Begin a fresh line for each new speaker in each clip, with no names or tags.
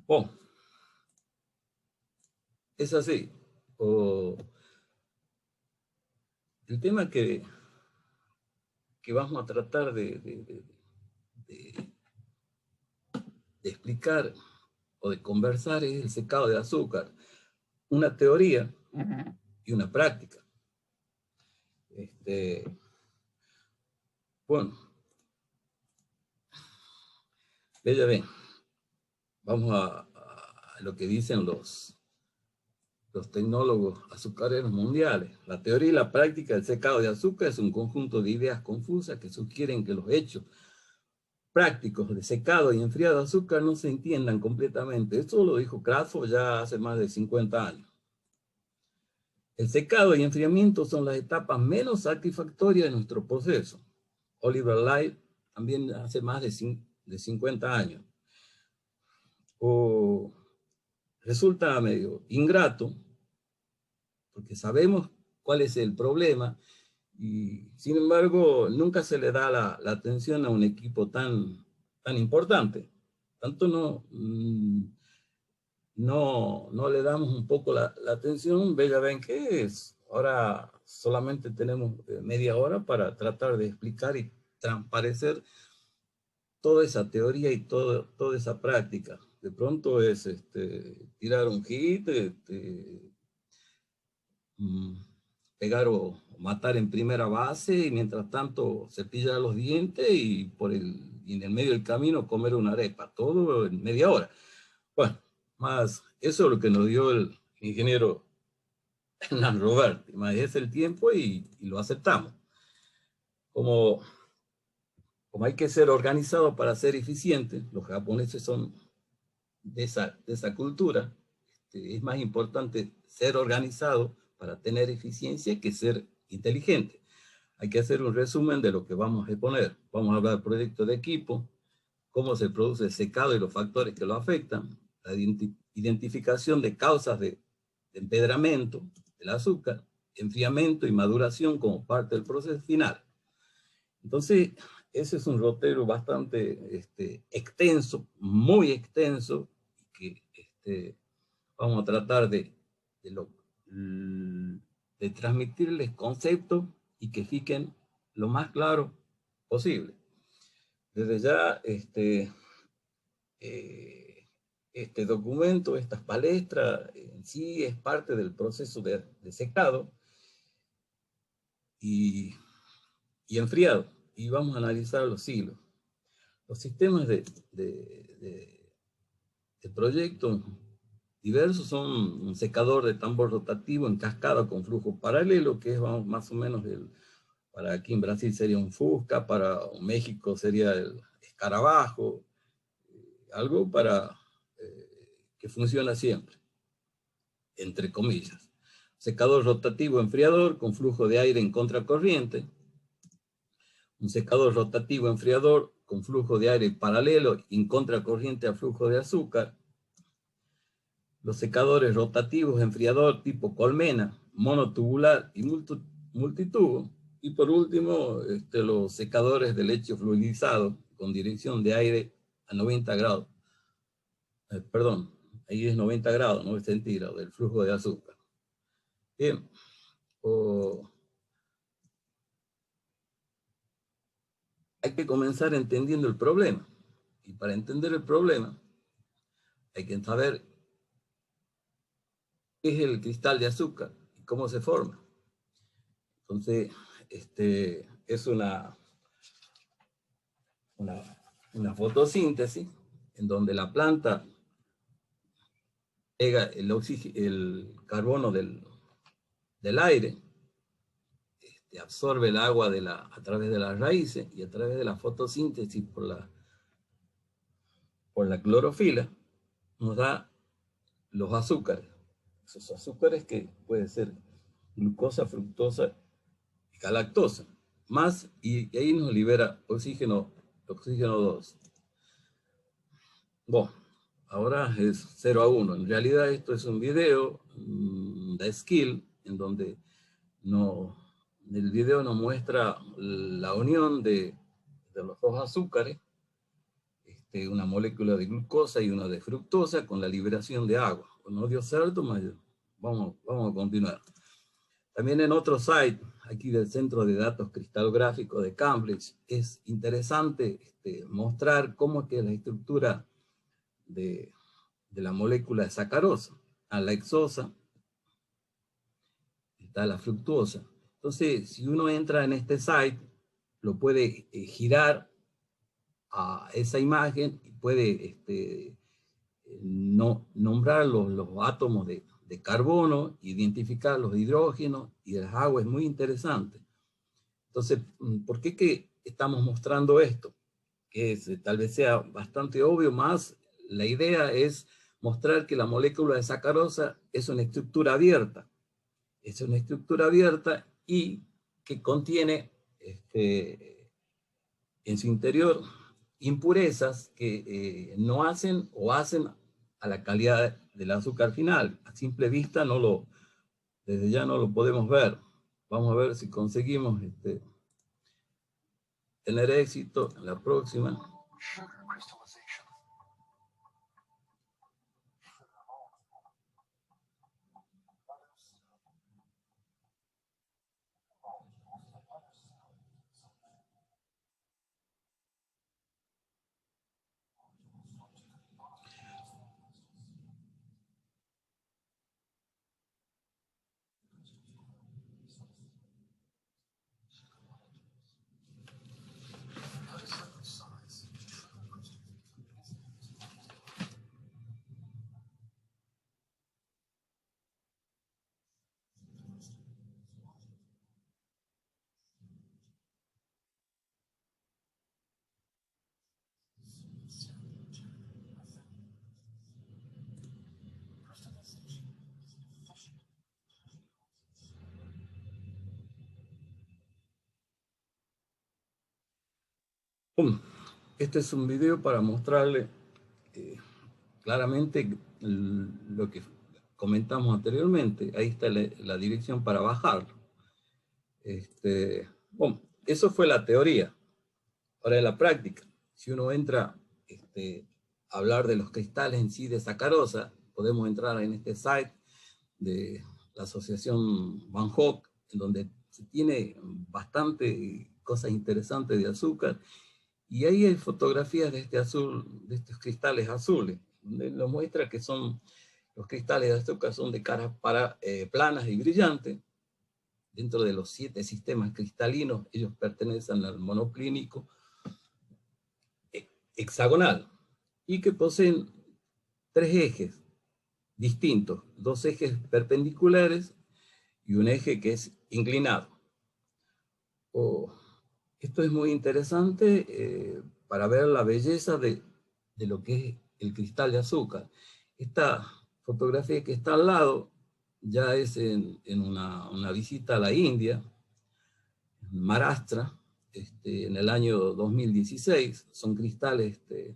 Bueno, es así. El tema que vamos a tratar de explicar o de conversar es el secado de azúcar, una teoría y una práctica. Bueno, ya ven, vamos a lo que dicen los tecnólogos azucareros mundiales. La teoría y la práctica del secado de azúcar es un conjunto de ideas confusas que sugieren que los hechos prácticos de secado y enfriado de azúcar no se entiendan completamente. Esto lo dijo Crawford ya hace más de 50 años. El secado y enfriamiento son las etapas menos satisfactorias de nuestro proceso. Oliver Light también hace más de 50 años. Resulta medio ingrato, porque sabemos cuál es el problema, y sin embargo nunca se le da la atención a un equipo tan importante. Tanto no le damos un poco la atención. Ya ven que ahora solamente tenemos media hora para tratar de explicar y transparecer toda esa teoría y toda esa práctica. De pronto es tirar un hit, pegar o matar en primera base, y mientras tanto cepillar los dientes y en el medio del camino comer una arepa, todo en media hora. Bueno, más eso es lo que nos dio el ingeniero Hernán Roberti, más es el tiempo y lo aceptamos. Como hay que ser organizado para ser eficiente, los japoneses son de esa cultura. Es más importante ser organizado para tener eficiencia que ser inteligente. Hay que hacer un resumen de lo que vamos a exponer. Vamos a hablar del proyecto de equipo, cómo se produce el secado y los factores que lo afectan, la identificación de causas de empedramiento del azúcar, enfriamiento y maduración como parte del proceso final. Entonces, ese es un rotero bastante extenso, muy extenso, que vamos a tratar de transmitirles conceptos y que fiquen lo más claro posible. Desde ya, este documento, estas palestras, en sí es parte del proceso de secado y enfriado. Y vamos a analizar los hilos. Los sistemas de proyecto diversos son un secador de tambor rotativo en cascada con flujo paralelo, que es más o menos para aquí en Brasil sería un Fusca, para México sería el escarabajo, algo para que funciona siempre, entre comillas. Secador rotativo enfriador con flujo de aire en contracorriente. Un secador rotativo enfriador con flujo de aire paralelo en contracorriente a flujo de azúcar. Los secadores rotativos enfriador tipo colmena, monotubular y multitubo. Y por último, los secadores de leche fluidizado con dirección de aire a 90 grados. Perdón, ahí es 90 grados, 90 centígrados del flujo de azúcar. Bien. Hay que comenzar entendiendo el problema. Y para entender el problema, hay que saber qué es el cristal de azúcar y cómo se forma. Entonces, es una fotosíntesis en donde la planta pega el carbono del aire, absorbe el agua a través de las raíces, y a través de la fotosíntesis por la clorofila nos da los azúcares. Esos azúcares que pueden ser glucosa, fructosa y galactosa. Y ahí nos libera oxígeno 2. Bueno, ahora es 0 a 1. En realidad esto es un video de Skill, en donde el video nos muestra la unión de los dos azúcares, una molécula de glucosa y una de fructosa con la liberación de agua. No dio certo, pero vamos a continuar. También en otro site, aquí del Centro de Datos Cristalográficos de Cambridge, es interesante mostrar cómo es que la estructura de la molécula de sacarosa. A la hexosa está la fructuosa. Entonces, si uno entra en este site, lo puede girar a esa imagen y puede nombrar los átomos de carbono, identificar los hidrógenos y las aguas. Es muy interesante. Entonces, ¿por qué que estamos mostrando esto? Que tal vez sea bastante obvio, más la idea es mostrar que la molécula de sacarosa es una estructura abierta. Es una estructura abierta y que contiene en su interior impurezas que no hacen o hacen a la calidad del azúcar final. A simple vista desde ya no lo podemos ver. Vamos a ver si conseguimos tener éxito en la próxima. Este es un video para mostrarle claramente lo que comentamos anteriormente. Ahí está la dirección para bajarlo. Bueno, eso fue la teoría. Ahora en la práctica, si uno entra a hablar de los cristales en sí de sacarosa, podemos entrar en este site de la asociación Van Hoek, en donde se tiene bastante cosas interesantes de azúcar, y ahí hay fotografías de de estos cristales azules, donde nos muestra que los cristales de azúcar son de caras planas y brillantes. Dentro de los 7 sistemas cristalinos, ellos pertenecen al monoclínico hexagonal, y que poseen 3 ejes distintos, 2 ejes perpendiculares y un eje que es inclinado. Esto es muy interesante para ver la belleza de lo que es el cristal de azúcar. Esta fotografía que está al lado ya es en una visita a la India, en Maharashtra, en el año 2016. Son cristales de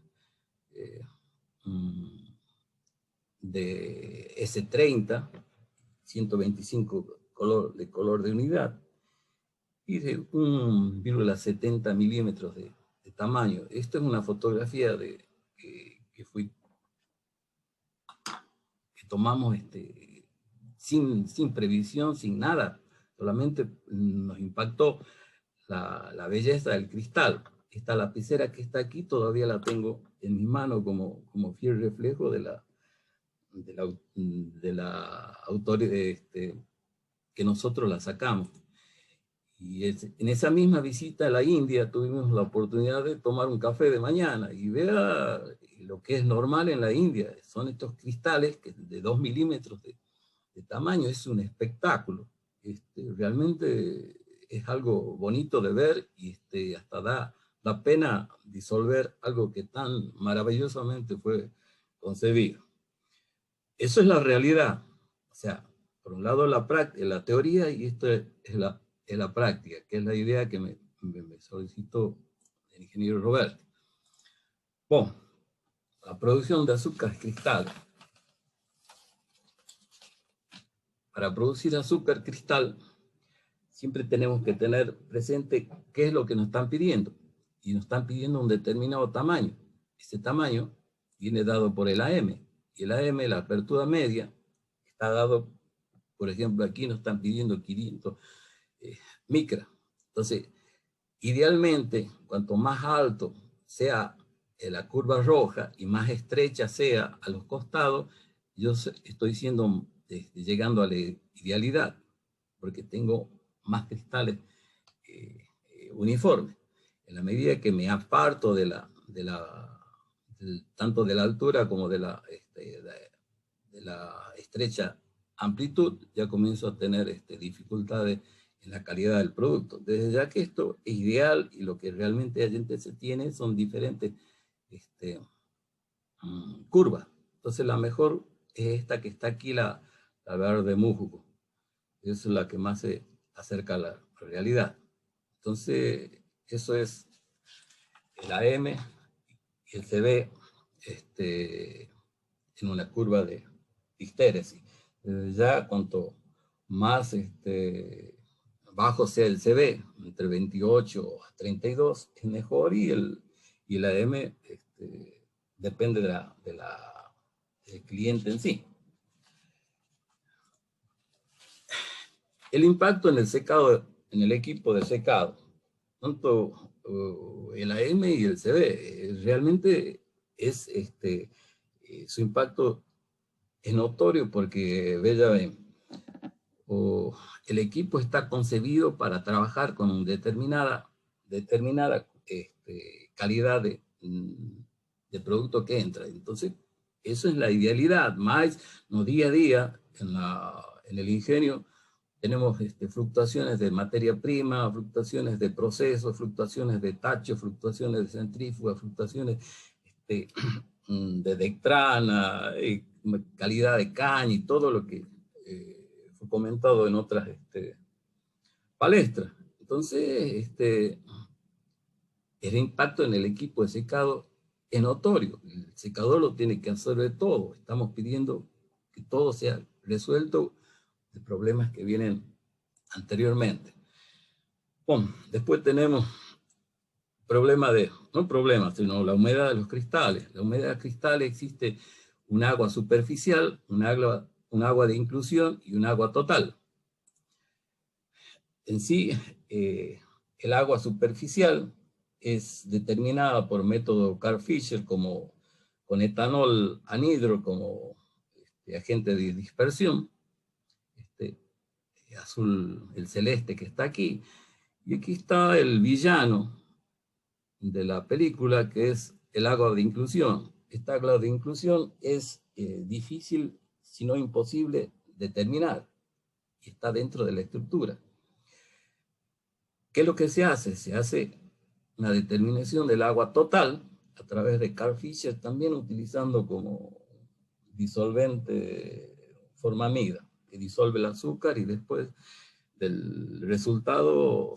S30, 125 de color de unidad, y de 1,70 milímetros de tamaño. Esto es una fotografía que tomamos sin previsión, sin nada. Solamente nos impactó la belleza del cristal. Esta lapicera que está aquí todavía la tengo en mi mano como fiel reflejo de la autoría que nosotros la sacamos. Y en esa misma visita a la India tuvimos la oportunidad de tomar un café de mañana y vea lo que es normal en la India. Son estos cristales de 2 milímetros de tamaño. Es un espectáculo. Realmente es algo bonito de ver, y hasta da pena disolver algo que tan maravillosamente fue concebido. Eso es la realidad. O sea, por un lado la teoría, y esto es la práctica, que es la idea que me solicitó el ingeniero Roberto. Bueno, la producción de azúcar cristal. Para producir azúcar cristal, siempre tenemos que tener presente qué es lo que nos están pidiendo. Y nos están pidiendo un determinado tamaño. ese tamaño viene dado por el AM. Y el AM, la apertura media, está dado, por ejemplo, aquí nos están pidiendo 500 micra. Entonces, idealmente, cuanto más alto sea la curva roja y más estrecha sea a los costados, yo estoy llegando a la idealidad, porque tengo más cristales uniformes. En la medida que me aparto tanto de la altura como de la estrecha amplitud, ya comienzo a tener dificultades en la calidad del producto. Desde ya que esto es ideal y lo que realmente se tiene son diferentes curvas. Entonces la mejor es esta que está aquí, la verde musgo. Esa es la que más se acerca a la realidad. Entonces, eso es el AM y el CB en una curva de histéresis. Ya cuanto más bajo sea el CB, entre 28 a 32, es mejor, y el AM depende del cliente en sí. El impacto en el secado, en el equipo de secado, tanto el AM y el CB, realmente es su impacto es notorio, porque, ven, el equipo está concebido para trabajar con determinada calidad de producto que entra. Entonces, eso es la idealidad. Más no día a día en el ingenio tenemos fluctuaciones de materia prima, fluctuaciones de procesos, fluctuaciones de tacho, fluctuaciones de centrífuga, fluctuaciones de dectrana, calidad de caña y todo lo que fue comentado en otras palestras. Entonces, el impacto en el equipo de secado es notorio. El secador lo tiene que hacer de todo. Estamos pidiendo que todo sea resuelto de problemas que vienen anteriormente. Bueno, después tenemos no problemas, sino la humedad de los cristales. La humedad de los cristales existe un agua superficial, un agua de inclusión y un agua total. En sí, el agua superficial es determinada por método Carl Fischer con etanol anhidro como agente de dispersión, azul, el celeste que está aquí, y aquí está el villano de la película, que es el agua de inclusión. Esta agua de inclusión es difícil, si no imposible, determinar. Está dentro de la estructura. ¿Qué es lo que se hace? Se hace una determinación del agua total a través de Carl Fischer, también utilizando como disolvente formamida, que disuelve el azúcar, y después del resultado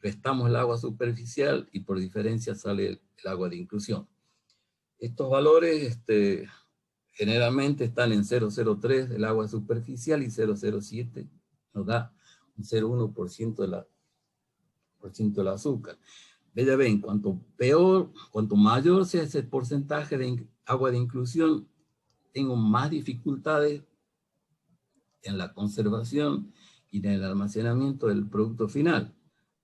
restamos el agua superficial y por diferencia sale el agua de inclusión. Estos valores generalmente están en 0,03 del agua superficial y 0,07 nos da un 0,1% del azúcar. Ya ven, cuanto mayor sea ese porcentaje de agua de inclusión, tengo más dificultades en la conservación y en el almacenamiento del producto final,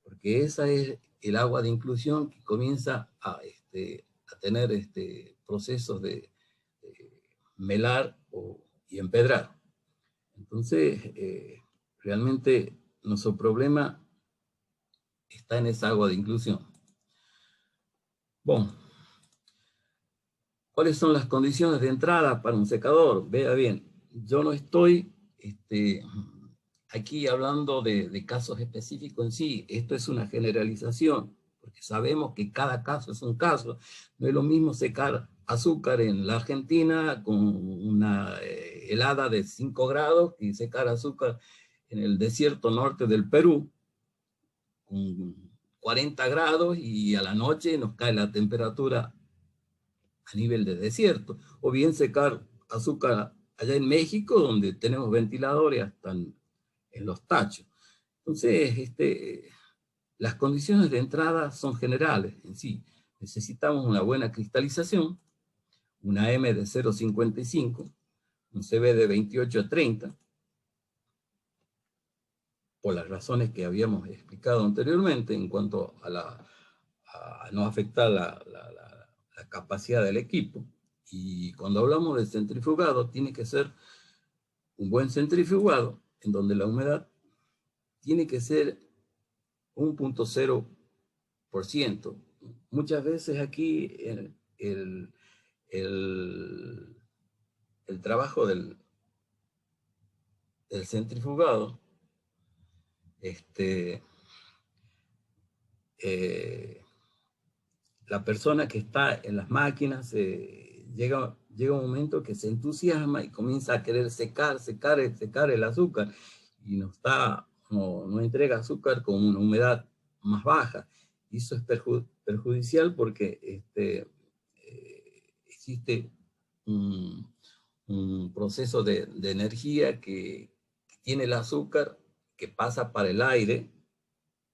porque esa es el agua de inclusión que comienza a tener procesos de melar y empedrar. Entonces, realmente nuestro problema está en esa agua de inclusión. Bueno, ¿cuáles son las condiciones de entrada para un secador? Vea bien, yo no estoy aquí hablando de casos específicos en sí. Esto es una generalización, porque sabemos que cada caso es un caso. No es lo mismo secar azúcar en la Argentina con una helada de 5 grados que secar azúcar en el desierto norte del Perú con 40 grados y a la noche nos cae la temperatura a nivel de desierto. O bien secar azúcar allá en México, donde tenemos ventiladores hasta en los tachos. Entonces, las condiciones de entrada son generales en sí. necesitamos una buena cristalización, una M de 0,55, un CB de 28 a 30, por las razones que habíamos explicado anteriormente en cuanto a no afectar la capacidad del equipo. Y cuando hablamos de centrifugado, tiene que ser un buen centrifugado en donde la humedad tiene que ser 1,0%. Muchas veces aquí el trabajo del centrifugado la persona que está en las máquinas llega un momento que se entusiasma y comienza a querer secar el azúcar y no entrega azúcar con una humedad más baja. Y eso es perjudicial porque existe un proceso de energía que tiene el azúcar que pasa para el aire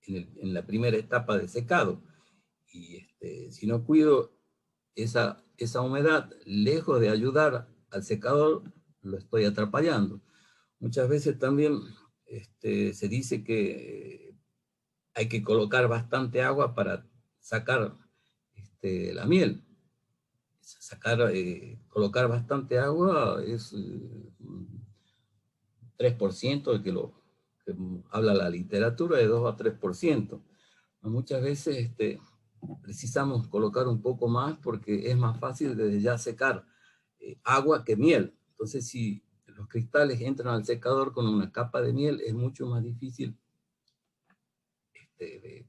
en la primera etapa de secado. Y si no cuido esa humedad, lejos de ayudar al secador, lo estoy atrapallando. Muchas veces también se dice que hay que colocar bastante agua para sacar la miel. Colocar bastante agua es 3% de que habla la literatura, de 2 a 3%. Muchas veces precisamos colocar un poco más porque es más fácil desde ya secar agua que miel. Entonces, si los cristales entran al secador con una capa de miel, es mucho más difícil de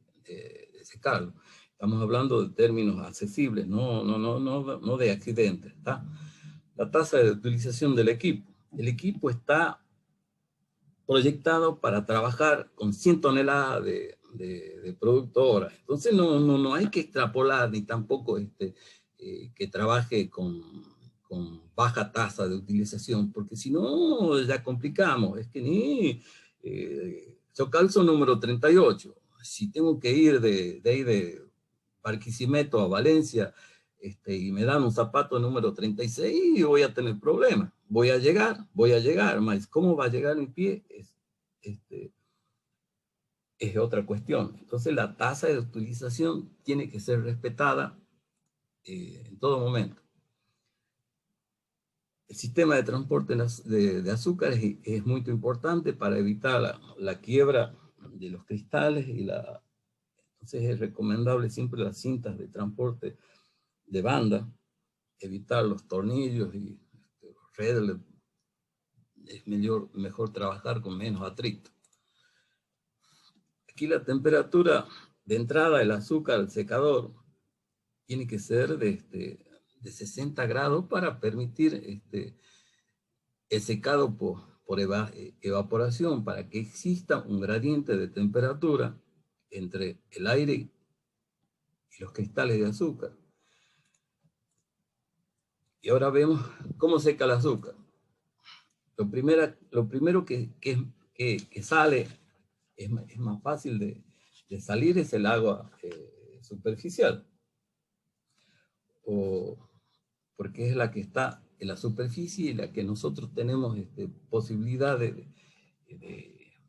secarlo. Estamos hablando de términos accesibles, no de accidentes. ¿Está? La tasa de utilización del equipo. El equipo está proyectado para trabajar con 100 toneladas de producto hora. Entonces no hay que extrapolar ni tampoco que trabaje con baja tasa de utilización, porque si no ya complicamos. Es que ni yo calzo número 38. Si tengo que ir de ahí de Barquisimeto a Valencia y me dan un zapato número 36, voy a tener problemas. Voy a llegar, más ¿cómo va a llegar mi pie? Es otra cuestión. Entonces la tasa de utilización tiene que ser respetada en todo momento. El sistema de transporte de azúcar es muy importante para evitar la quiebra de los cristales entonces es recomendable siempre las cintas de transporte de banda, evitar los tornillos y los redes. Es mejor trabajar con menos atrito. Aquí la temperatura de entrada del azúcar al secador tiene que ser de 60 grados para permitir el secado por evaporación, para que exista un gradiente de temperatura entre el aire y los cristales de azúcar. Y ahora vemos cómo seca el azúcar. Lo primero que sale, es más fácil de salir, es el agua superficial, porque es la que está en la superficie y la que nosotros tenemos posibilidad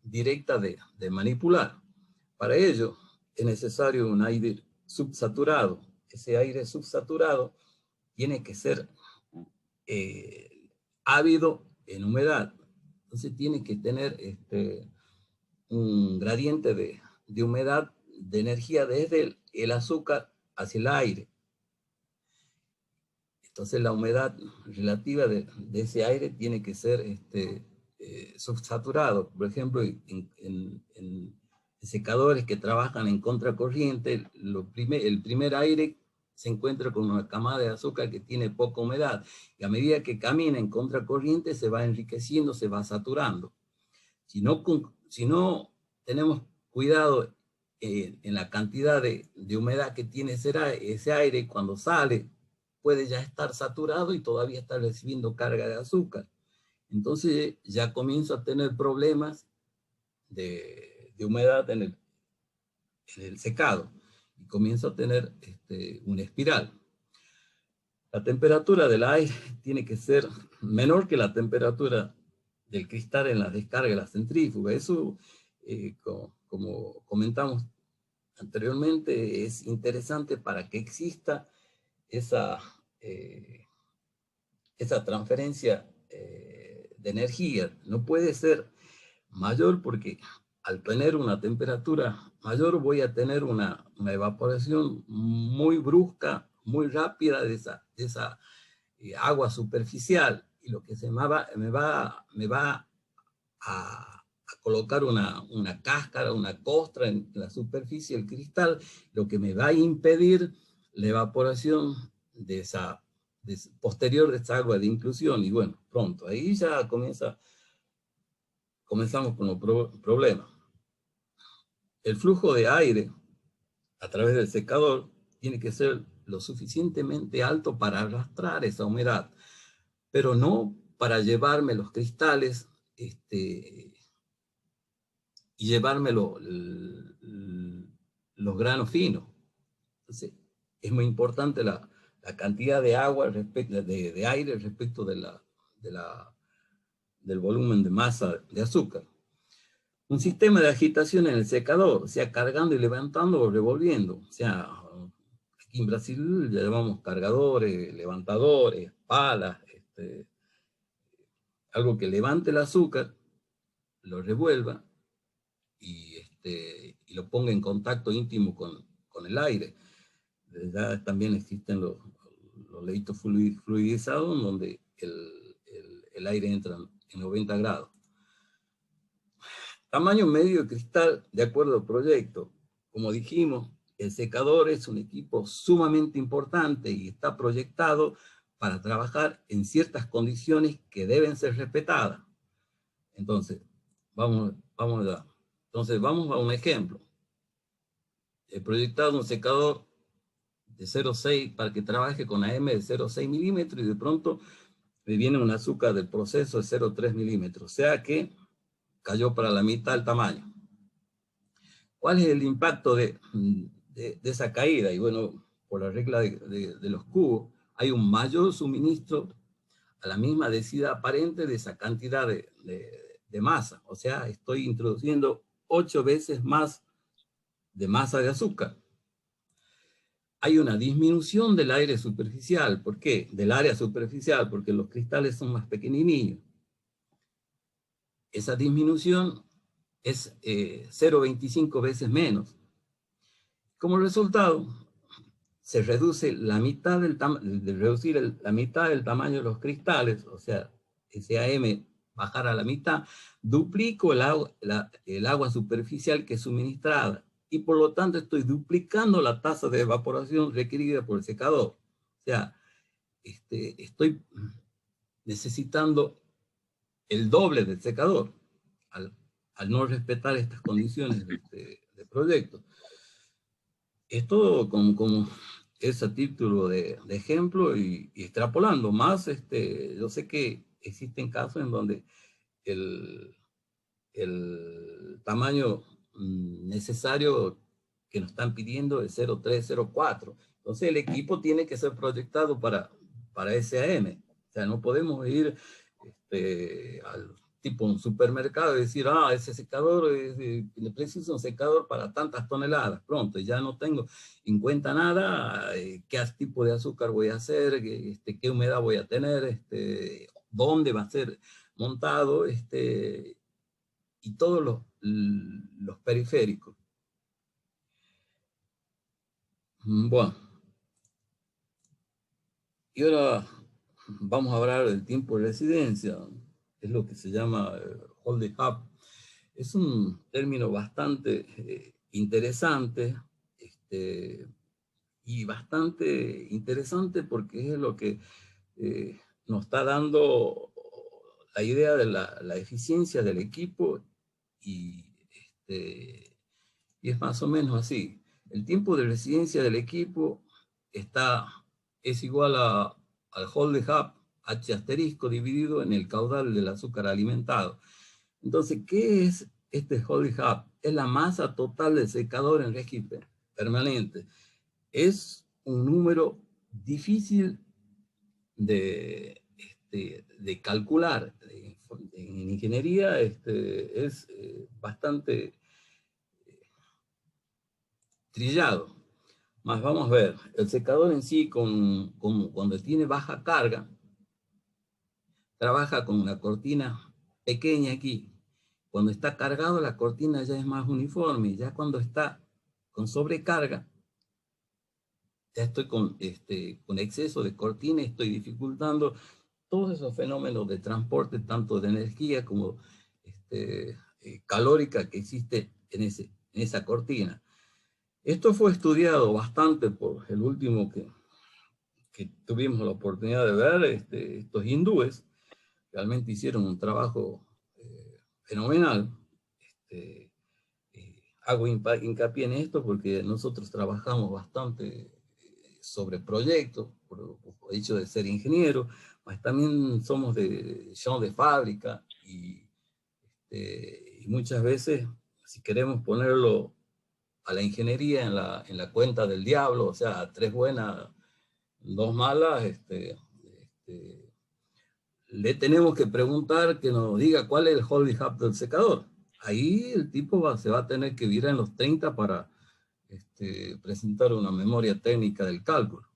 directa de manipular. Para ello es necesario un aire subsaturado. Ese aire subsaturado tiene que ser ávido en humedad. Entonces tiene que tener un gradiente de humedad, de energía desde el azúcar hacia el aire. Entonces la humedad relativa de ese aire tiene que ser subsaturado. Por ejemplo, en secadores que trabajan en contracorriente, el primer aire se encuentra con una camada de azúcar que tiene poca humedad, y a medida que camina en contracorriente se va enriqueciendo, se va saturando. Si no tenemos cuidado en la cantidad de humedad que tiene ese aire, cuando sale puede ya estar saturado y todavía estar recibiendo carga de azúcar. Entonces ya comienzo a tener problemas de humedad en el secado. y comienza a tener una espiral. La temperatura del aire tiene que ser menor que la temperatura del cristal en la descarga de la centrífuga. Eso, como comentamos anteriormente, es interesante para que exista esa, esa transferencia de energía. No puede ser mayor porque al tener una temperatura mayor voy a tener una evaporación muy brusca, muy rápida de esa agua superficial, y lo que me va a colocar una cáscara, una costra en la superficie del cristal, lo que me va a impedir la evaporación posterior de esa agua de inclusión. Y bueno, pronto, ahí ya comenzamos con los problemas. El flujo de aire a través del secador tiene que ser lo suficientemente alto para arrastrar esa humedad, pero no para llevarme los cristales y llevarme los granos finos. Entonces, es muy importante la cantidad de agua, de aire respecto del volumen de masa de azúcar. Un sistema de agitación en el secador, o sea, cargando y levantando o revolviendo. O sea, aquí en Brasil le llamamos cargadores, levantadores, palas, algo que levante el azúcar, lo revuelva y lo ponga en contacto íntimo con el aire. Ya también existen los leítos fluidizados, donde el aire entra en 90 grados. Tamaño medio de cristal, de acuerdo al proyecto. Como dijimos, el secador es un equipo sumamente importante y está proyectado para trabajar en ciertas condiciones que deben ser respetadas. Entonces, vamos a un ejemplo. He proyectado un secador de 0,6 para que trabaje con AM de 0,6 milímetros, y de pronto me viene un azúcar del proceso de 0,3 milímetros. O sea que cayó para la mitad del tamaño. ¿Cuál es el impacto de esa caída? Y bueno, por la regla de los cubos, hay un mayor suministro a la misma densidad aparente de esa cantidad de masa. O sea, estoy introduciendo 8 veces más de masa de azúcar. Hay una disminución del aire superficial. ¿Por qué? Del área superficial, porque los cristales son más pequeñinos. Esa disminución es 0,25 veces menos. Como resultado, se reduce la mitad la mitad del tamaño de los cristales, o sea, ese AM bajar a la mitad, duplico el agua superficial que es suministrada, y por lo tanto estoy duplicando la tasa de evaporación requerida por el secador. O sea, estoy necesitando el doble del secador al no respetar estas condiciones de proyecto. Esto como es a título de ejemplo y extrapolando más. Yo sé que existen casos en donde el tamaño necesario que nos están pidiendo es 0,3, 0,4. Entonces el equipo tiene que ser proyectado para SAM. O sea, no podemos ir al tipo un supermercado y decir, ese secador, le preciso un secador para tantas toneladas. Pronto, ya no tengo en cuenta nada, qué tipo de azúcar voy a hacer, qué humedad voy a tener, dónde va a ser montado, y todos los periféricos. Bueno, y ahora vamos a hablar del tiempo de residencia. Es lo que se llama holding up. Es un término bastante interesante, y bastante interesante porque es lo que nos está dando la idea de la eficiencia del equipo, y es más o menos así. El tiempo de residencia del equipo es igual al holding up, H asterisco, dividido en el caudal del azúcar alimentado. Entonces, ¿qué es este holding up? Es la masa total del secador en régimen permanente. Es un número difícil de calcular. En ingeniería es bastante trillado. Más vamos a ver, el secador en sí, cuando tiene baja carga, trabaja con una cortina pequeña aquí. Cuando está cargado, la cortina ya es más uniforme. Ya cuando está con sobrecarga, ya estoy con exceso de cortina, estoy dificultando todos esos fenómenos de transporte, tanto de energía como calórica que existe en esa cortina. Esto fue estudiado bastante por el último que tuvimos la oportunidad de ver, estos hindúes. Realmente hicieron un trabajo fenomenal. Hago hincapié en esto porque nosotros trabajamos bastante sobre proyectos, por el hecho de ser ingeniero, mas también somos de chão de fábrica y muchas veces, si queremos ponerlo a la ingeniería en la cuenta del diablo, o sea, 3 buenas, 2 malas, le tenemos que preguntar que nos diga cuál es el holding hub del secador. Ahí el tipo se va a tener que virar en los 30 para presentar una memoria técnica del cálculo.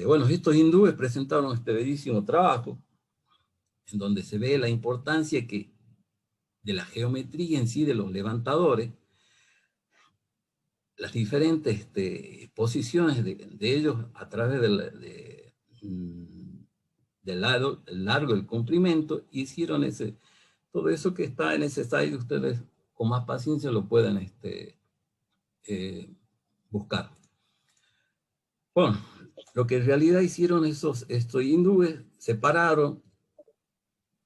Bueno, estos hindúes presentaron este bellísimo trabajo en donde se ve la importancia de la geometría en sí de los levantadores, las diferentes posiciones de ellos a través del largo del comprimento, hicieron todo eso que está en ese slide. Ustedes con más paciencia lo pueden buscar. Bueno, lo que en realidad hicieron estos hindúes, separaron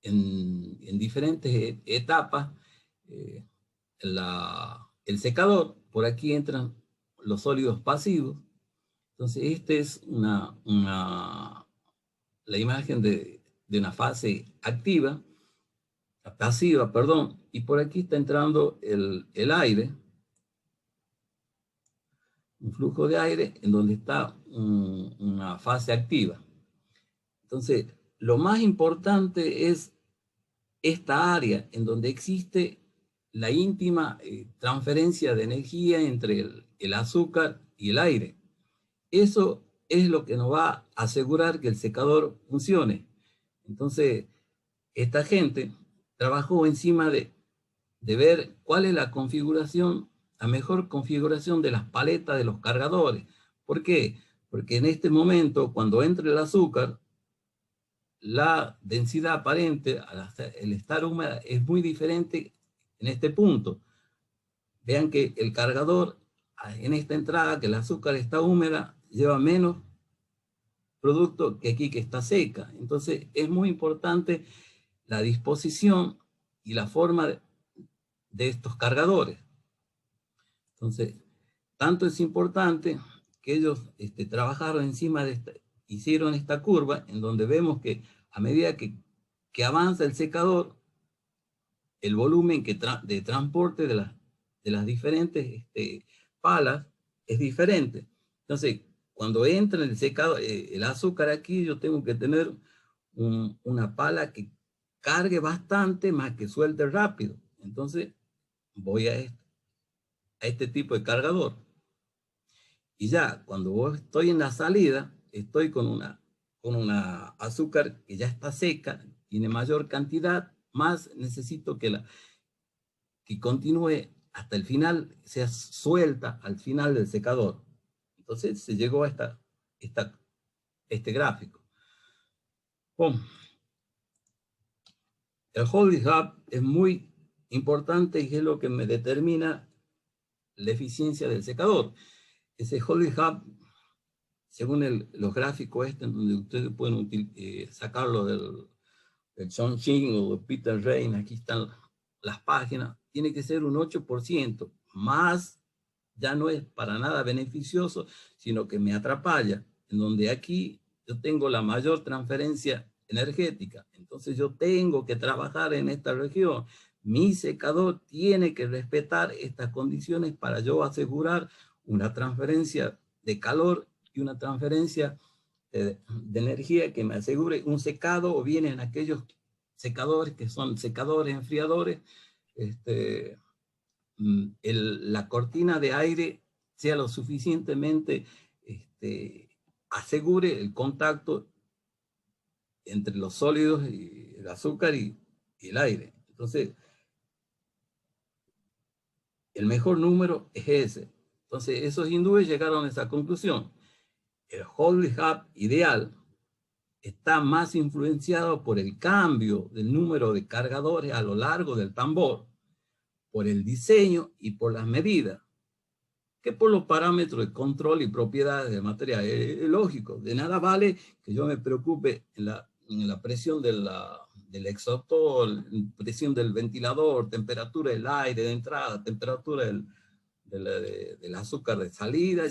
en diferentes etapas el secador. Por aquí entran los sólidos pasivos. Entonces, esta es la imagen de una fase activa, pasiva, perdón, y por aquí está entrando el aire, un flujo de aire en donde está una fase activa. Entonces, lo más importante es esta área en donde existe la íntima transferencia de energía entre el azúcar y el aire. Eso es lo que nos va a asegurar que el secador funcione. Entonces, esta gente trabajó encima de ver cuál es la configuración, la mejor configuración de las paletas de los cargadores. ¿Por qué? Porque en este momento, cuando entra el azúcar, la densidad aparente, al estar húmeda, es muy diferente en este punto. Vean que el cargador, en esta entrada, que el azúcar está húmeda, lleva menos producto que aquí que está seca. Entonces, es muy importante la disposición y la forma de estos cargadores. Entonces, tanto es importante que ellos trabajaron encima de hicieron esta curva en donde vemos que a medida que avanza el secador, el volumen de transporte de las diferentes palas es diferente. Entonces, cuando entra el secador, el azúcar aquí, yo tengo que tener una pala que cargue bastante más que suelte rápido. Entonces, voy a este tipo de cargador. Y ya, cuando estoy en la salida, estoy con una azúcar que ya está seca, tiene mayor cantidad, más necesito que continúe hasta el final, sea suelta al final del secador. Entonces se llegó a este gráfico. Bueno, el holding hub es muy importante y es lo que me determina la eficiencia del secador. Ese holding hub, según los gráficos en donde ustedes pueden sacarlo del Chongqing o de Peter Rain, aquí están las páginas, tiene que ser un 8%, más ya no es para nada beneficioso, sino que me atrapalla, en donde aquí yo tengo la mayor transferencia energética. Entonces yo tengo que trabajar en esta región, mi secador tiene que respetar estas condiciones para yo asegurar una transferencia de calor y una transferencia de energía que me asegure un secado, o bien en aquellos secadores que son secadores enfriadores, la cortina de aire sea lo suficientemente, asegure el contacto entre los sólidos y el azúcar y el aire. Entonces, el mejor número es ese. Entonces, esos hindúes llegaron a esa conclusión. El Holy Hub ideal está más influenciado por el cambio del número de cargadores a lo largo del tambor, por el diseño y por las medidas, que por los parámetros de control y propiedades del material. Es lógico, de nada vale que yo me preocupe en la presión del exhaustor, presión del ventilador, temperatura del aire de entrada, temperatura del azúcar de salida,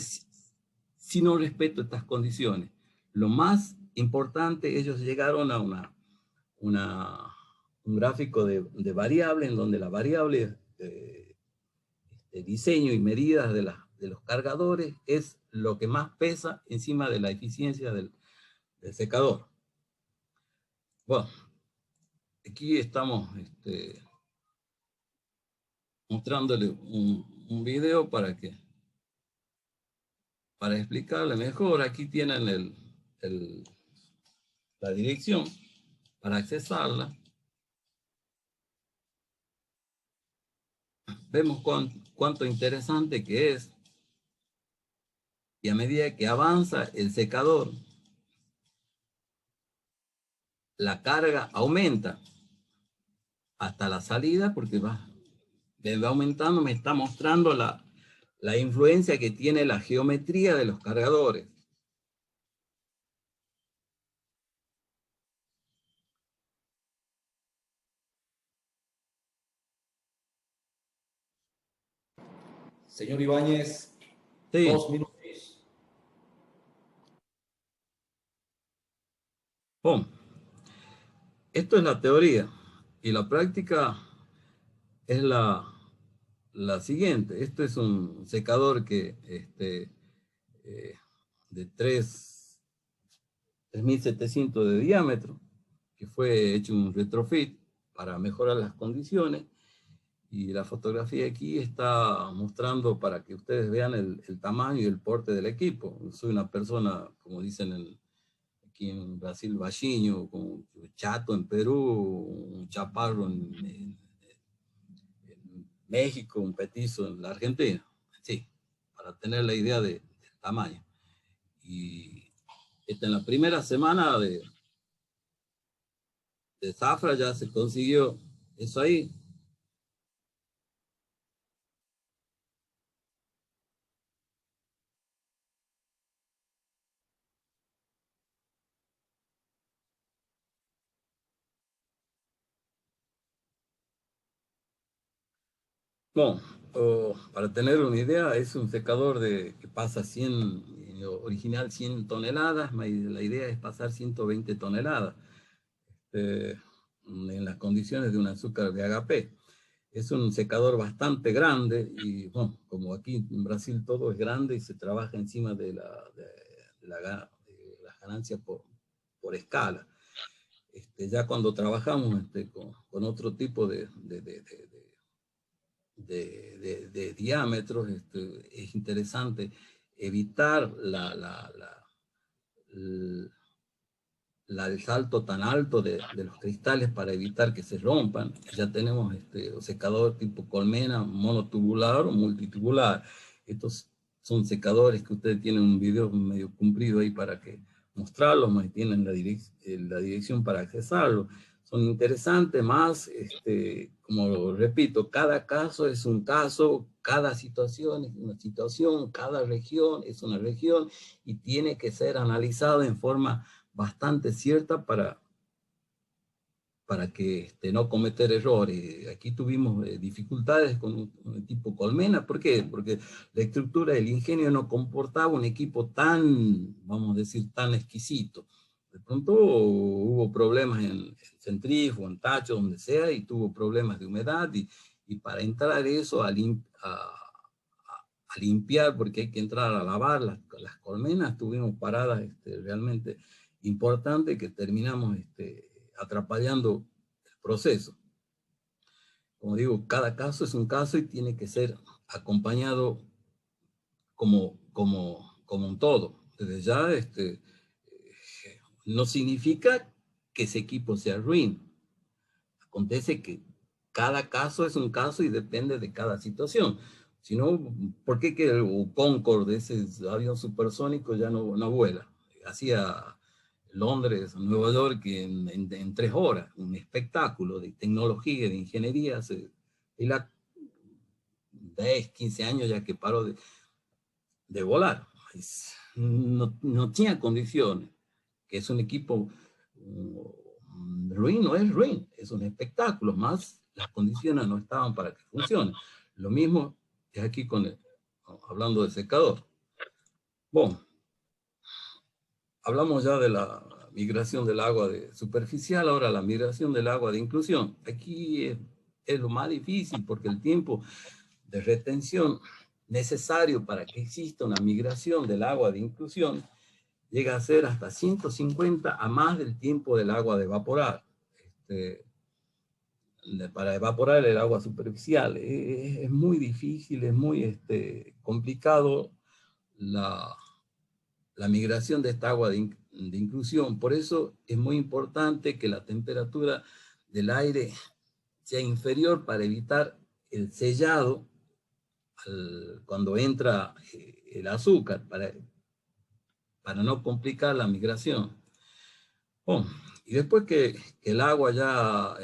si no respeto estas condiciones. Lo más importante, ellos llegaron a un gráfico de variables, en donde la variable de diseño y medidas de los cargadores es lo que más pesa encima de la eficiencia del secador. Bueno, aquí estamos mostrándole un video para explicarle mejor. Aquí tienen la dirección para accesarla. Vemos cuánto interesante que es. Y a medida que avanza el secador, la carga aumenta hasta la salida, porque va aumentando, me está mostrando la influencia que tiene la geometría de los cargadores.
Señor Ibáñez,
Sí.
2 minutos.
Bon. Esto es la teoría, y la práctica es la siguiente. Este es un secador que de 3.700 de diámetro, que fue hecho un retrofit para mejorar las condiciones, y la fotografía aquí está mostrando para que ustedes vean el tamaño y el porte del equipo. Soy una persona, como dicen aquí en Brasil, baixinho, con chato en Perú, un chaparro en México, un petizo en la Argentina. Sí, para tener la idea del tamaño. Y en la primera semana de zafra ya se consiguió eso ahí. Bueno, para tener una idea, es un secador que pasa 100, original 100 toneladas, la idea es pasar 120 toneladas en las condiciones de un azúcar de HP. Es un secador bastante grande y, bueno, como aquí en Brasil todo es grande y se trabaja encima de las ganancias por escala. Ya cuando trabajamos con otro tipo de diámetros, es interesante evitar el salto tan alto de los cristales para evitar que se rompan. Ya tenemos secador tipo colmena, monotubular o multitubular. Estos son secadores que ustedes tienen un video medio cumplido ahí para que mostrarlos, más tienen la dirección para accesarlo. Son interesantes, más, como repito, cada caso es un caso, cada situación es una situación, cada región es una región, y tiene que ser analizado en forma bastante cierta para que no cometer errores. Aquí tuvimos dificultades con un tipo colmena. ¿Por qué? Porque la estructura del ingenio no comportaba un equipo tan, vamos a decir, tan exquisito. De pronto hubo problemas en centrífugo, en tacho, donde sea, y tuvo problemas de humedad, y para entrar eso a limpiar, porque hay que entrar a lavar las colmenas, tuvimos paradas realmente importantes que terminamos atrapallando el proceso. Como digo, cada caso es un caso y tiene que ser acompañado como un todo. Desde ya, no significa que ese equipo sea ruin. Acontece que cada caso es un caso y depende de cada situación. Si no, ¿por qué que el Concorde, ese avión supersónico, ya no vuela? Hacía Londres, Nueva York en 3 horas, un espectáculo de tecnología, de ingeniería, y la 10, 15 años ya que paró de volar. No tenía condiciones, que es un equipo ruin, no es ruin, es un espectáculo, más las condiciones no estaban para que funcione. Lo mismo es aquí hablando del secador. Bueno, hablamos ya de la migración del agua de superficial, ahora la migración del agua de inclusión. Aquí es lo más difícil porque el tiempo de retención necesario para que exista una migración del agua de inclusión llega a ser hasta 150 a más del tiempo del agua de evaporar. Para evaporar el agua superficial es muy difícil, es muy complicado la migración de esta agua de inclusión. Por eso es muy importante que la temperatura del aire sea inferior para evitar el sellado cuando entra el azúcar, para no complicar la migración. Bueno, y después que el agua ya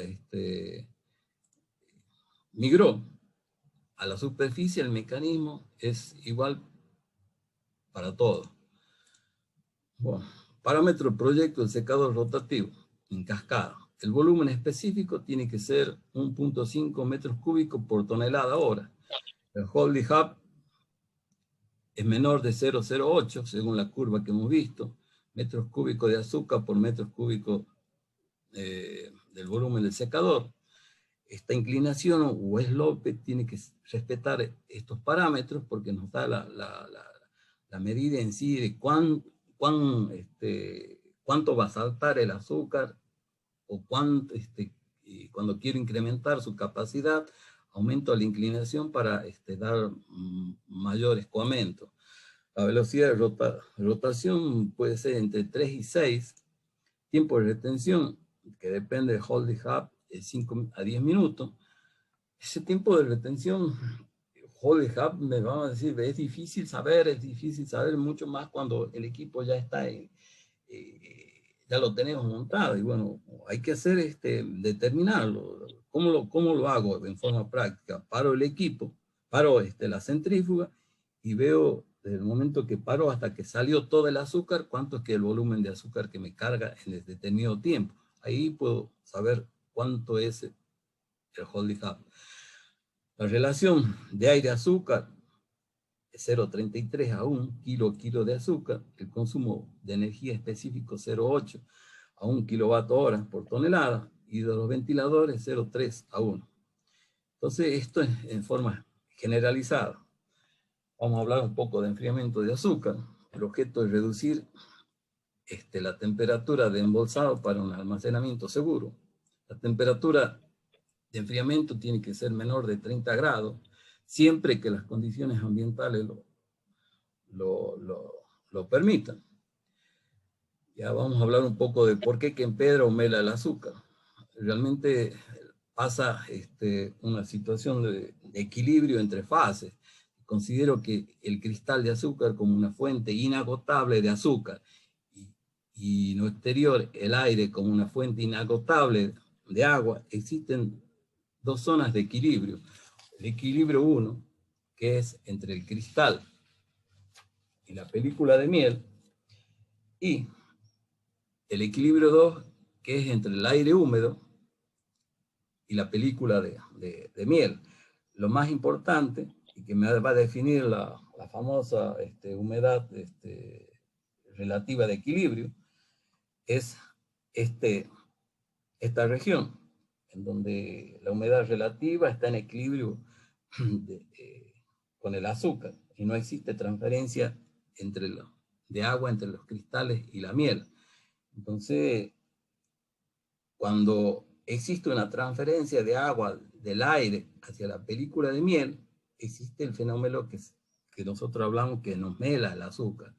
migró a la superficie, el mecanismo es igual para todo. Bueno, parámetro proyecto del secador rotativo en cascada. El volumen específico tiene que ser 1.5 metros cúbicos por tonelada hora. El Holding Hub es menor de 0,08, según la curva que hemos visto, metros cúbicos de azúcar por metros cúbicos del volumen del secador. Esta inclinación o slope tiene que respetar estos parámetros porque nos da la medida en sí de cuánto va a saltar el azúcar o cuando quiero incrementar su capacidad, aumento la inclinación para dar mayor escoamiento. La velocidad de rotación puede ser entre 3 y 6. Tiempo de retención, que depende del Holding Hub, es 5 a 10 minutos. Ese tiempo de retención, Holding Hub, me van a decir, es difícil saber mucho más cuando el equipo ya está ya lo tenemos montado. Y bueno, hay que hacer determinarlo. ¿Cómo lo hago en forma práctica? Paro el equipo, paro la centrífuga y veo desde el momento que paro hasta que salió todo el azúcar, cuánto es que el volumen de azúcar que me carga en determinado tiempo. Ahí puedo saber cuánto es el Holding Hub. La relación de aire-azúcar es 0,33 a 1 kilo de azúcar. El consumo de energía específico 0,8 a 1 kWh por tonelada. Y de los ventiladores 0,3 a 1. Entonces, esto es en forma generalizada. Vamos a hablar un poco de enfriamiento de azúcar. El objeto es reducir la temperatura de embolsado para un almacenamiento seguro. La temperatura de enfriamiento tiene que ser menor de 30 grados, siempre que las condiciones ambientales lo permitan. Ya vamos a hablar un poco de por qué empedra o mela el azúcar. Realmente pasa una situación de equilibrio entre fases. Considero que el cristal de azúcar como una fuente inagotable de azúcar y en lo exterior el aire como una fuente inagotable de agua, existen dos zonas de equilibrio. El equilibrio 1, que es entre el cristal y la película de miel, y el equilibrio 2, que es entre el aire húmedo y la película de miel. Lo más importante, y que me va a definir la famosa humedad relativa de equilibrio, es esta región, en donde la humedad relativa está en equilibrio con el azúcar, y no existe transferencia de agua entre los cristales y la miel. Entonces, cuando existe una transferencia de agua del aire hacia la película de miel, existe el fenómeno que nosotros hablamos que nos mela el azúcar.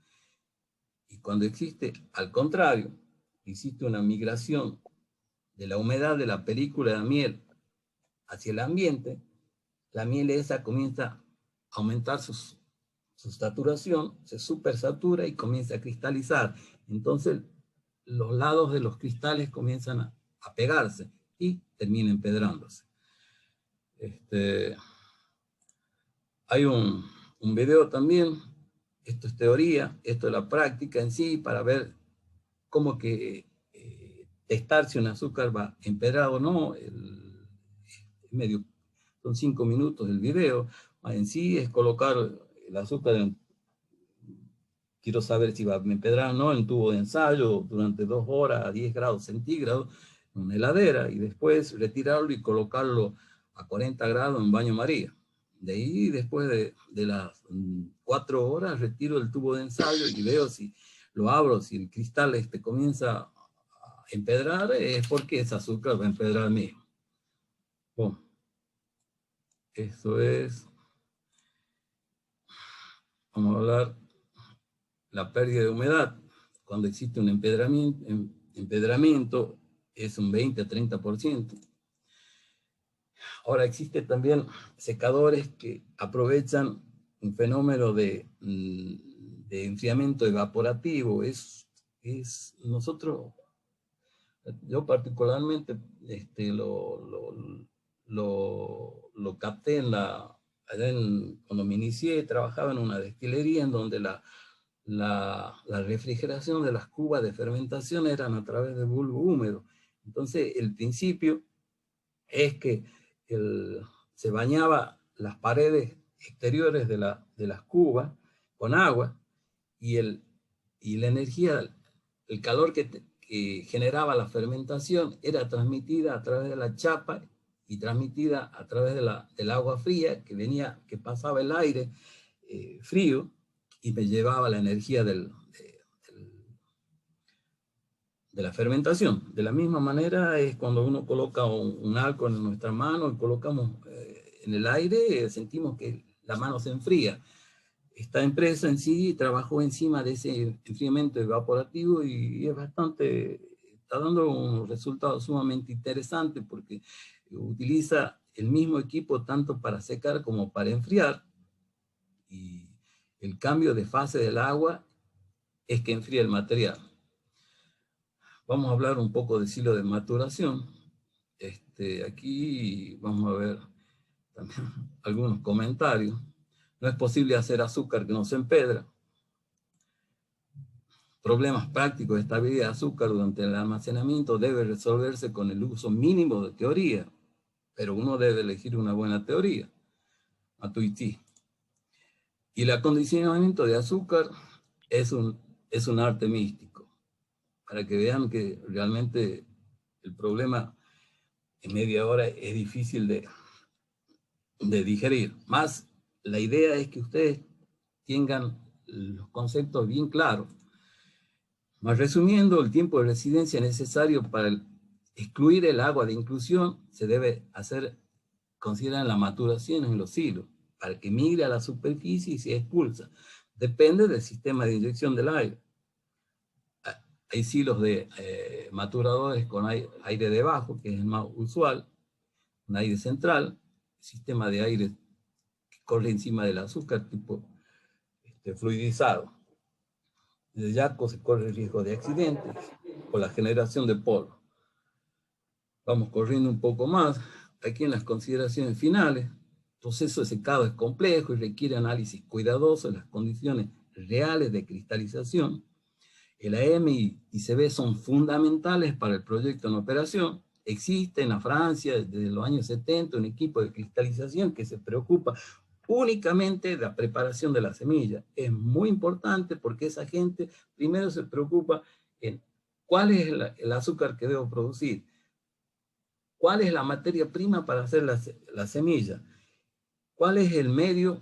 Y cuando existe, al contrario, existe una migración de la humedad de la película de miel hacia el ambiente, la miel esa comienza a aumentar su saturación, se supersatura y comienza a cristalizar. Entonces, los lados de los cristales comienzan a pegarse y termina empedrándose. Hay un video también, esto es teoría, esto es la práctica en sí, para ver cómo que testar si un azúcar va empedrado o no. Son 5 minutos el video. En sí es colocar el azúcar quiero saber si va a empedrar o no, en tubo de ensayo durante 2 horas a 10 grados centígrados en una heladera, y después retirarlo y colocarlo a 40 grados en baño María. De ahí, después de las 4 horas, retiro el tubo de ensayo y veo si lo abro, si el cristal comienza a empedrar, es porque ese azúcar va a empedrar mismo. Bueno, eso es. Vamos a hablar la pérdida de humedad. Cuando existe un empedramiento es un 20 a 30%. Ahora existen también secadores que aprovechan un fenómeno de enfriamiento evaporativo. Yo particularmente lo capté cuando me inicié, trabajaba en una destilería en donde la refrigeración de las cubas de fermentación eran a través de bulbo húmedo. Entonces, el principio es que se bañaba las paredes exteriores de las cubas con agua, y la energía, el calor que generaba la fermentación era transmitida a través de la chapa y transmitida a través del agua fría que pasaba el aire frío y me llevaba la energía de la fermentación. De la misma manera es cuando uno coloca un alcohol en nuestra mano y colocamos en el aire, sentimos que la mano se enfría. Esta empresa en sí trabajó encima de ese enfriamiento evaporativo y está dando un resultado sumamente interesante, porque utiliza el mismo equipo tanto para secar como para enfriar, y el cambio de fase del agua es que enfría el material. Vamos a hablar un poco del ciclo de maturación. Aquí vamos a ver también algunos comentarios. No es posible hacer azúcar que no se empedra. Problemas prácticos de estabilidad de azúcar durante el almacenamiento debe resolverse con el uso mínimo de teoría, pero uno debe elegir una buena teoría. Matuidi. Y el acondicionamiento de azúcar es un arte místico, para que vean que realmente el problema en media hora es difícil de digerir. Más, la idea es que ustedes tengan los conceptos bien claros. Más resumiendo, el tiempo de residencia necesario para excluir el agua de inclusión se debe considerar la maturación en los silos, para que migre a la superficie y se expulsa. Depende del sistema de inyección del aire. Hay silos de maturadores con aire debajo, que es el más usual, un aire central, sistema de aire que corre encima del azúcar, tipo fluidizado. Desde Yaco se corre el riesgo de accidentes por la generación de polvo. Vamos corriendo un poco más. Aquí en las consideraciones finales, el proceso de secado es complejo y requiere análisis cuidadoso de las condiciones reales de cristalización. El AM y ICB son fundamentales para el proyecto en operación. Existe en la Francia desde los años 70 un equipo de cristalización que se preocupa únicamente de la preparación de la semilla. Es muy importante porque esa gente primero se preocupa en ¿Cuál es el azúcar que debo producir? ¿Cuál es la materia prima para hacer la semilla? ¿Cuál es el medio,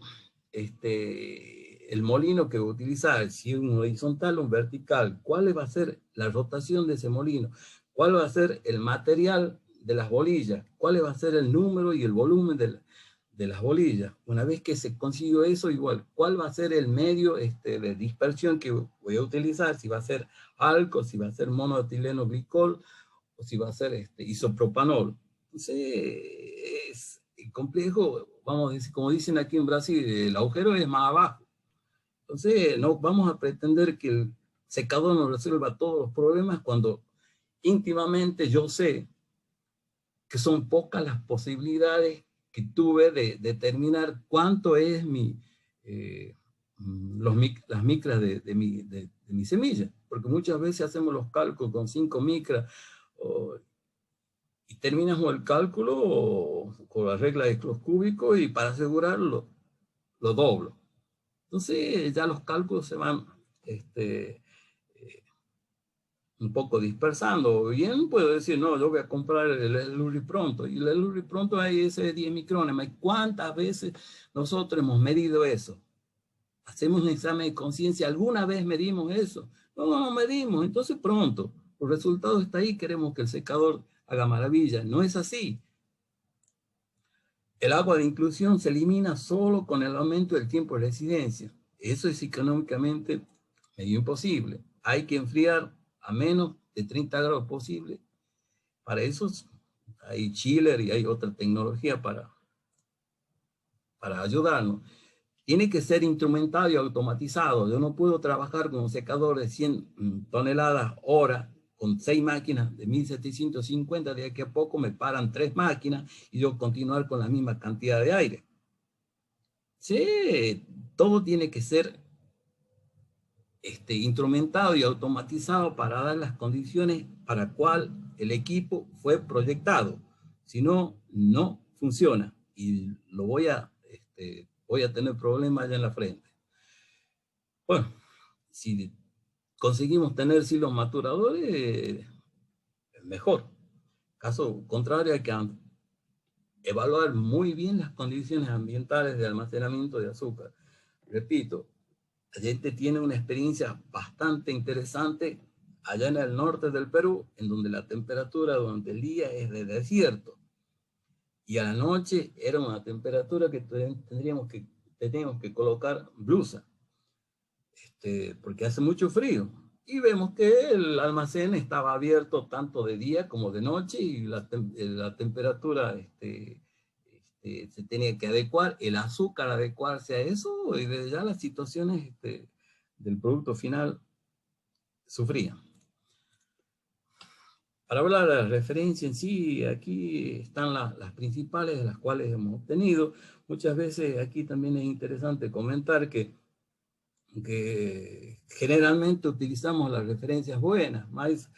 el molino que voy a utilizar? Si es un horizontal o un vertical. ¿Cuál va a ser la rotación de ese molino? ¿Cuál va a ser el material de las bolillas? ¿Cuál va a ser el número y el volumen de las bolillas? Una vez que se consiguió eso, igual, ¿cuál va a ser el medio de dispersión que voy a utilizar? Si va a ser alcohol, si va a ser monoetileno glicol, o si va a ser isopropanol. Entonces, es complejo, vamos a decir, como dicen aquí en Brasil, el agujero es más abajo. Entonces, no vamos a pretender que el secador nos resuelva todos los problemas cuando íntimamente yo sé que son pocas las posibilidades que tuve de determinar cuánto es las micras de mi semilla. Porque muchas veces hacemos los cálculos con 5 micras y terminamos el cálculo con la regla de Clos cúbicos y para asegurarlo lo doblo. Entonces ya los cálculos se van un poco dispersando. Bien, puedo decir, no, yo voy a comprar el Luripronto. Y el Luripronto hay ese de 10 micrones. ¿Cuántas veces nosotros hemos medido eso? Hacemos un examen de conciencia. ¿Alguna vez medimos eso? No medimos. Entonces pronto, el resultado está ahí. Queremos que el secador haga maravilla. No es así. El agua de inclusión se elimina solo con el aumento del tiempo de residencia. Eso es económicamente medio imposible. Hay que enfriar a menos de 30 grados posible. Para eso hay chiller y hay otra tecnología para ayudarnos. Tiene que ser instrumentado y automatizado. Yo no puedo trabajar con un secador de 100 toneladas hora con 6 máquinas de 1750, de aquí a poco me paran 3 máquinas y yo continuar con la misma cantidad de aire. Sí, todo tiene que ser instrumentado y automatizado para dar las condiciones para cual el equipo fue proyectado. Si no, no funciona y voy a tener problemas allá en la frente. Bueno, si conseguimos tener silos maturadores, mejor. Caso contrario, hay que evaluar muy bien las condiciones ambientales de almacenamiento de azúcar. Repito, la gente tiene una experiencia bastante interesante allá en el norte del Perú, en donde la temperatura durante el día es de desierto. Y a la noche era una temperatura que teníamos que colocar blusa, porque hace mucho frío. Y vemos que el almacén estaba abierto tanto de día como de noche y la temperatura se tenía que adecuar, el azúcar adecuarse a eso y desde ya las situaciones del producto final sufrían. Para hablar de la referencia en sí, aquí están las principales de las cuales hemos obtenido. Muchas veces aquí también es interesante comentar que generalmente utilizamos las referencias buenas, más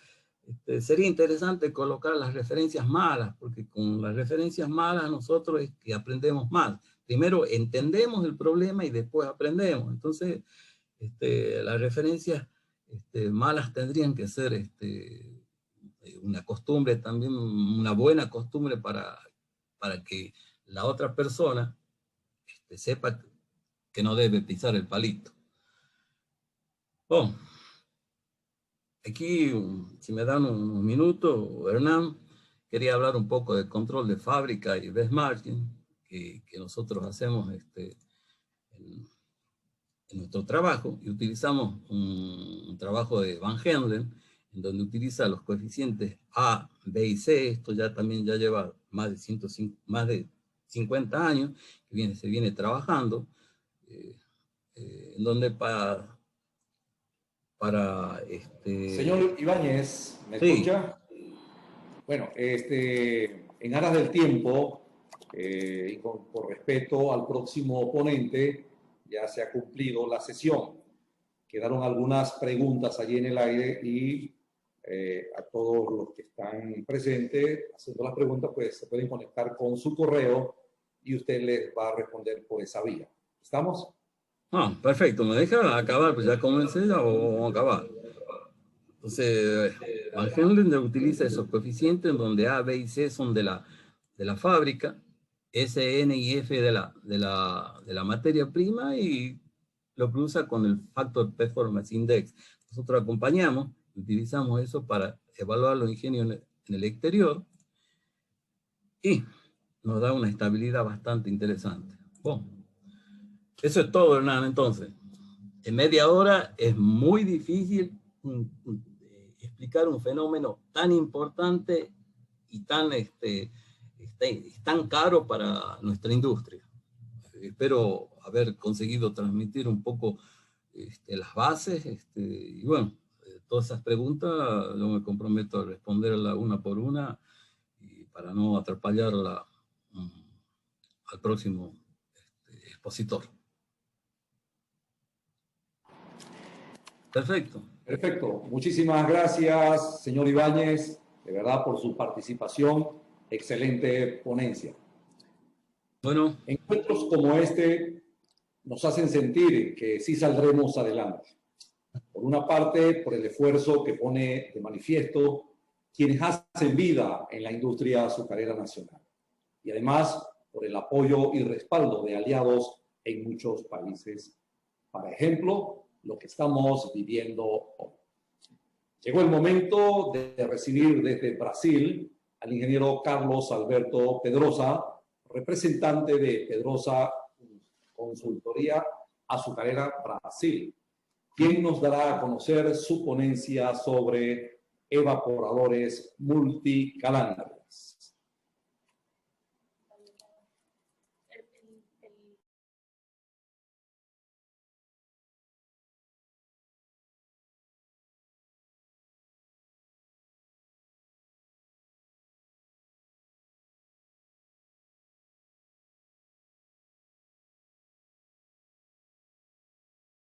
sería interesante colocar las referencias malas, porque con las referencias malas nosotros es que aprendemos más. Primero entendemos el problema y después aprendemos. Entonces, las referencias malas tendrían que ser una costumbre también, una buena costumbre para que la otra persona sepa que no debe pisar el palito. Bueno, aquí, si me dan un minuto, Hernán, quería hablar un poco de control de fábrica y best margin que nosotros hacemos en nuestro trabajo y utilizamos un trabajo de Van Hendlen, en donde utiliza los coeficientes A, B y C. Esto también lleva más de 50 años que se viene trabajando, en donde
Señor Ibáñez, ¿me
Sí.
escucha? Bueno, en aras del tiempo y por respeto al próximo ponente, ya se ha cumplido la sesión. Quedaron algunas preguntas allí en el aire y a todos los que están presentes haciendo las preguntas, pues se pueden conectar con su correo y usted les va a responder por esa vía. ¿Estamos?
Perfecto, me deja acabar, pues ya comencé ya o vamos a acabar. Entonces, Van Helden utiliza esos coeficientes en donde A, B y C son de la fábrica, S, N y F de la materia prima, y lo cruza con el Factor Performance Index. Nosotros acompañamos, utilizamos eso para evaluar los ingenios en el exterior y nos da una estabilidad bastante interesante. Bueno, eso es todo, Hernán. Entonces, en media hora es muy difícil explicar un fenómeno tan importante y tan caro para nuestra industria. Espero haber conseguido transmitir un poco las bases, y bueno, todas esas preguntas yo me comprometo a responderlas una por una, y para no atrapallarla al próximo expositor. Perfecto.
Perfecto. Muchísimas gracias, señor Ibáñez, de verdad, por su participación. Excelente ponencia.
Bueno.
Encuentros como este nos hacen sentir que sí saldremos adelante. Por una parte, por el esfuerzo que pone de manifiesto quienes hacen vida en la industria azucarera nacional. Y además, por el apoyo y respaldo de aliados en muchos países. Por ejemplo, lo que estamos viviendo hoy. Llegó el momento de recibir desde Brasil al ingeniero Carlos Alberto Pedrosa, representante de Pedrosa Consultoría Azucarera Brasil, quien nos dará a conocer su ponencia sobre evaporadores multicanales.